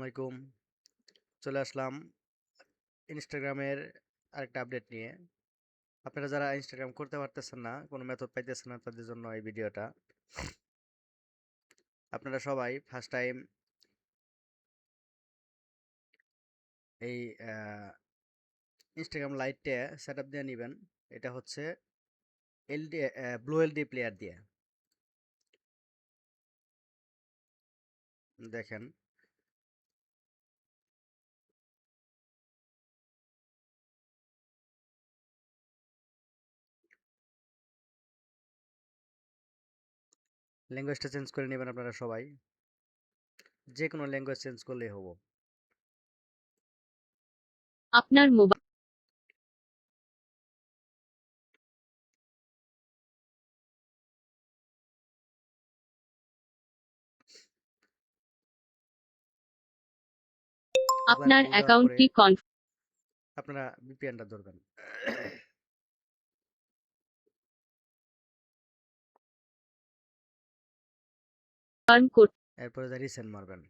আলাইকুম। চলে আসলাম ইনস্টাগ্রামের আরেকটা আপডেট নিয়ে। আপনারা যারা ইনস্টাগ্রাম করতে পারতেছেন না, কোনো মেথড পাইতেছেন না, তাদের জন্য এই ভিডিওটা। আপনারা সবাই ফার্স্ট টাইম এই ইনস্টাগ্রাম লাইটটা সেট আপ দিয়ে নেবেন। এটা হচ্ছে এলডি ব্লু এলডি প্লেয়ার দিয়ে। দেখেন, ল্যাঙ্গুয়েজটা চেঞ্জ করে নেবেন আপনারা সবাই। যে কোনো ল্যাঙ্গুয়েজ চেঞ্জ করলেই হবো। আপনার মোবাইল একবার আপনার কোড দেওয়ার পরে অ্যাকাউন্টটি আপনারা ভিপিএনটা ধরবেন। কনফার্ম করতে এরপরে যা রিসেন্ড মারবেন।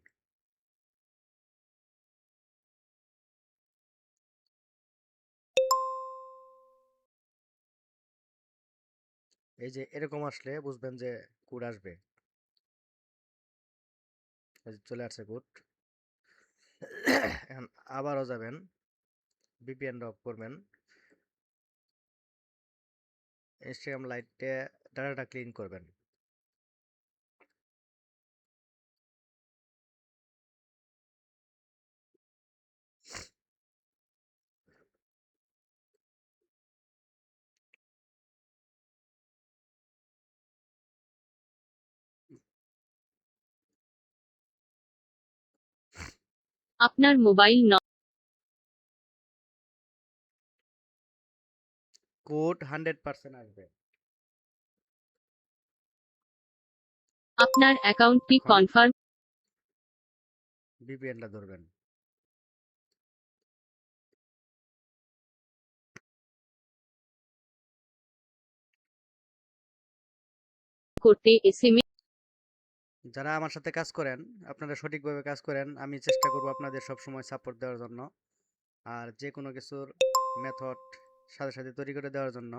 এই যে এরকম আসলে বুঝবেন যে কোড আসবে। এই যে চলে আসছে কোড। এখন আবারও যাবেন, ভিপিএন অফ করবেন, ইনস্টাগ্রাম লাইটে ডাটাটা ক্লিন করবেন। আপনার মোবাইল কোড 100% আসবে। আপনার অ্যাকাউন্টটি এখন কনফার্ম ভিপিএনটা ধরবেন। করতে এসএমএস যারা আমার সাথে কাজ করেন, আপনারা সঠিকভাবে কাজ করেন, আমি চেষ্টা করব আপনাদের সব সময় সাপোর্ট দেওয়ার জন্য। আর যে কোনো কিছুর মেথড সাথে সাথে তৈরি করে দেওয়ার জন্য।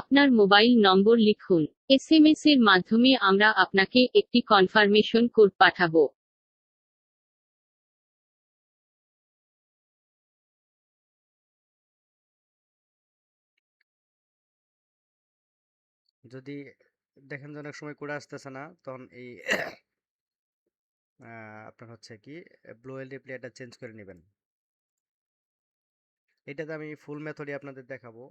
আপনার মোবাইল নম্বর লিখুন। এসএমএস এর মাধ্যমে আমরা আপনাকে একটি কনফার্মেশন কোড পাঠাবো। যদি দেখেন যে অনেক সময় কোড আসতেছে না, তখন এই আপনার হচ্ছে কি ব্লু এলডি প্লেয়ারটা চেঞ্জ করে নেবেন। এটাতে আমি ফুল মেথডই আপনাদের দেখাবো।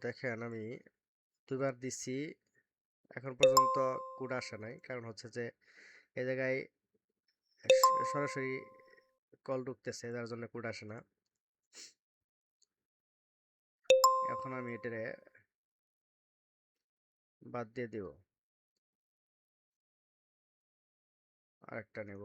দেখেন, আমি দুইবার দিচ্ছি, এখন পর্যন্ত কোড আসে নাই। কারণ হচ্ছে যে এই জায়গায় সরাসরি কল ঢুকতেছে, যার জন্য কোড আসে না। এখন আমি এটারে বাদ দিয়ে দিব, আরেকটা নেব।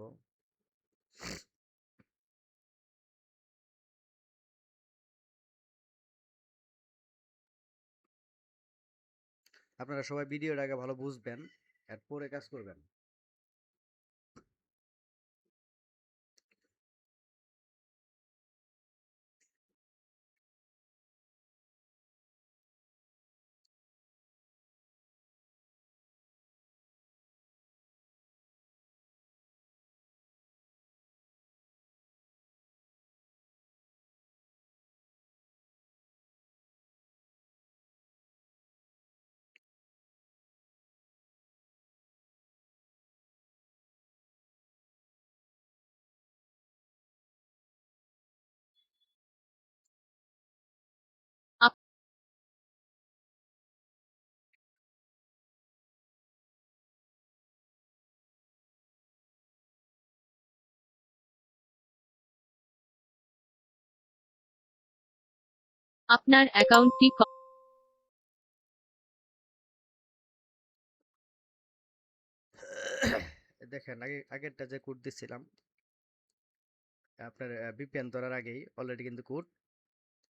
আপনারা সবাই ভিডিওর আগে ভালো বুঝবেন, এরপরে কাজ করবেন। আপনার অ্যাকাউন্টটি দেখেন আগেরটা যে কোড দিছিলাম আপনার VPN ধরার আগেই অলরেডি কিন্তু কোড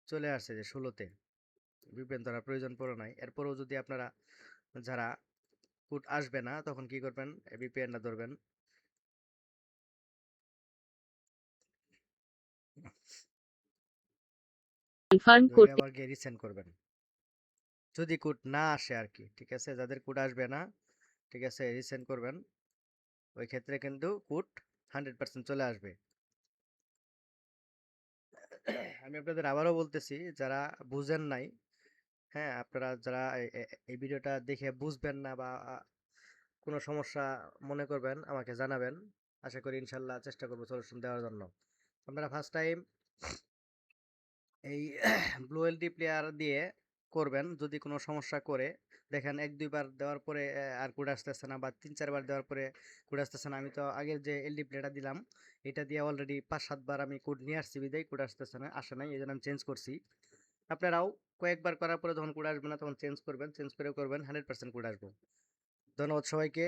চলে আসছে যে 16তে। VPN ধরার প্রয়োজন পড়ে নাই। এরপরেও যদি আপনারা যারা কোড আসবে না তখন কি করবেন, VPN-টা ধরবেন, কনফার্ম ধরে করতে আবার গিয়ে রিসেন্ড করবেন যদি কোড না আসে আর কি। ঠিক আছে, যাদের কোড আসবে না, ঠিক আছে, রিসেন্ড করবেন। ওই ক্ষেত্রে কিন্তু কোড 100% চলে আসবে। আমি আপনাদের আবারও বলতেছি, যারা বুঝেন নাই, হ্যাঁ, আপনারা যারা এই ভিডিওটা দেখে বুঝবেন না বা কোনো সমস্যা মনে করবেন আমাকে জানাবেন। আশা করি ইনশাল্লাহ চেষ্টা করবো সলিউশন দেওয়ার জন্য। আপনারা ফার্স্ট টাইম এই ব্লু এলটি প্লেয়ার দিয়ে করবেন। যদি কোনো সমস্যা করে দেখেন 1-2 বার দেওয়ার পরে আর কোড আসতেছে না, বা 3-4 বার দেওয়ার পরে কোড আসতেছে না, আমি তো আগের যে এলডি প্লেয়ারটা দিলাম এটা দিয়ে অলরেডি 5-7 বার আমি কোড নিয়ে আসছি, বিদায় কোড আসতেছে না, আসে নাই, এই জন্য আমি চেঞ্জ করছি। আপনারাও কয়েকবার করার পরে যখন কোড আসবে না তখন চেঞ্জ করবেন, চেঞ্জ করে করবেন, 100% কোড আসবে। ধন্যবাদ সবাইকে।